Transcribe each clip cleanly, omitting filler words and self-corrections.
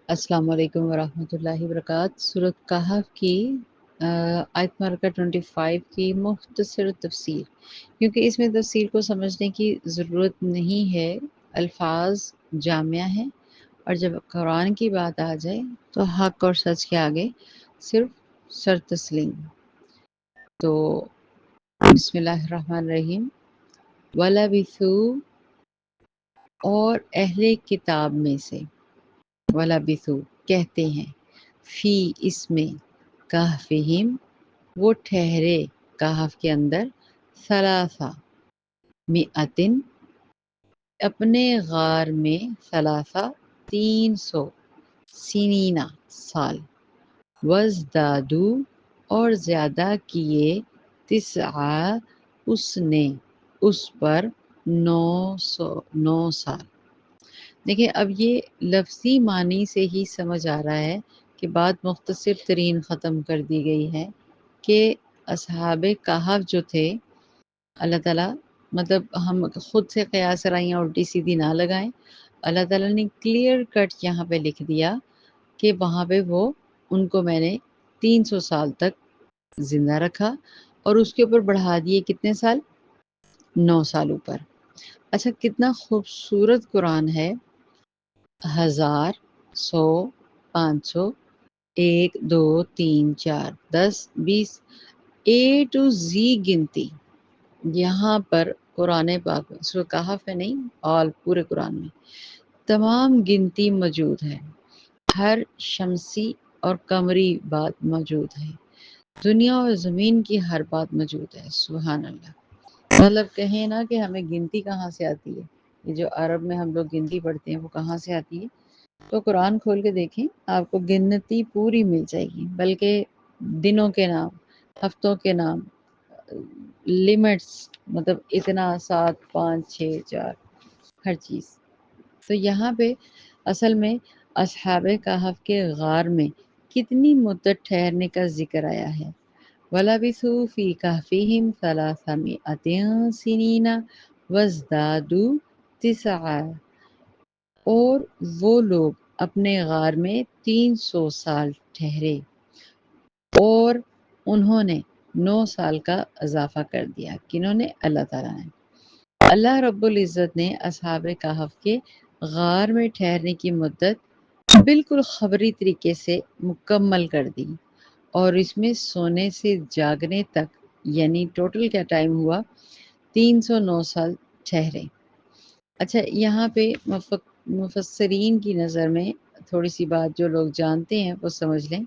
अस्सलाम वालेकुम वरहमतुल्लाहि वबरकातुहू। सूरत कहफ की आयत मार्का 25 की मुख्तसर तफसीर, क्योंकि इसमें तफसीर को समझने की ज़रूरत नहीं है, अल्फाज जामिया है। और जब कुरान की बात आ जाए तो हक और सच के आगे सिर्फ सर तस्लीम। तो बिस्मिल्लाहिर्रहमानिर्रहीम। वलबिथू, और अहले किताब में से, वलबिथू कहते हैं, फी इसमें, कहफिहिम वो ठहरे कहफ के अंदर, सलासा मिअतिन अपने गार में, सलासा 300 सीनीना साल, वज़दादू और ज़्यादा किए, तिस्आ उसने उस पर 9 साल। देखिए, अब ये लफ्ज़ी मानी से ही समझ आ रहा है कि बात मुख्तसर तरीन ख़त्म कर दी गई है कि असहाबे कहफ जो थे, अल्लाह ताला मतलब हम खुद से क़यास राइयाँ उल्टी सीधी ना लगाएं। अल्लाह ताला ने क्लियर कट यहाँ पे लिख दिया कि वहाँ पे वो उनको मैंने 300 साल तक ज़िंदा रखा और उसके ऊपर बढ़ा दिए कितने साल? 9 साल ऊपर। अच्छा, कितना खूबसूरत कुरान है। 1000, 100, 500, 1, 2, 3, 4, 10, 20, ए टू ज़ी गिनती यहाँ पर कुरान पाक में, सूरह कहफ में नहीं, ऑल पूरे कुरान में तमाम गिनती मौजूद है। हर शमसी और कमरी बात मौजूद है। दुनिया और ज़मीन की हर बात मौजूद है। सुभान अल्लाह। मतलब कहें ना कि हमें गिनती कहाँ से आती है, ये जो अरब में हम लोग गिनती पढ़ते हैं वो कहाँ से आती है, तो कुरान खोल के देखें, आपको गिनती पूरी मिल जाएगी। बल्कि दिनों के नाम, हफ्तों के नाम, लिमिट्स, मतलब इतना 7, 5, 6, 4, हर चीज़। तो यहाँ पे असल में असहाबे कहफ के गार में कितनी मुद्दत ठहरने का जिक्र आया है। वलबिथू फी कहफिहिम सलासमिअतिन सिनीना वज़दादू तिस्आ, और वो लोग अपने गार में 300 साल ठहरे और उन्होंने 9 साल का इजाफा कर दिया। किन्होंने? अल्लाह ताला ने। अल्लाह रब्बुल इज़्ज़त ने असहाबे कहफ के गार में ठहरने की मुद्दत बिल्कुल खबरी तरीके से मुकम्मल कर दी और इसमें सोने से जागने तक यानी टोटल क्या टाइम हुआ? 309 साल ठहरे। अच्छा, यहाँ पे मुफस्सरीन की नज़र में थोड़ी सी बात जो लोग जानते हैं वो समझ लें।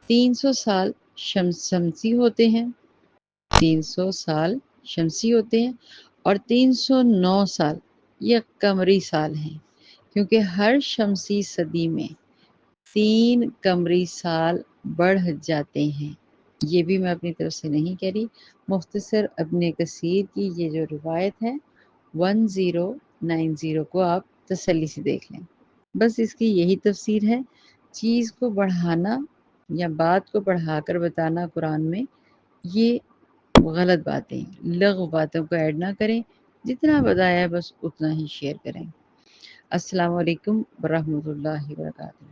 300 साल शमसी होते हैं, 300 साल शमसी होते हैं और 309 साल ये कमरी साल हैं, क्योंकि हर शमसी सदी में 3 कमरी साल बढ़ जाते हैं। ये भी मैं अपनी तरफ से नहीं कह रही, मुख्तसर इब्न कसीर की ये जो रिवायत है 1090 को आप तसल्ली से देख लें। बस इसकी यही तफसीर है। चीज़ को बढ़ाना या बात को बढ़ाकर बताना कुरान में, ये गलत बातें, लग़्व बातों को ऐड ना करें। जितना बताया है बस उतना ही शेयर करें। अस्सलाम वालेकुम व रहमतुल्लाहि व बरकातहू।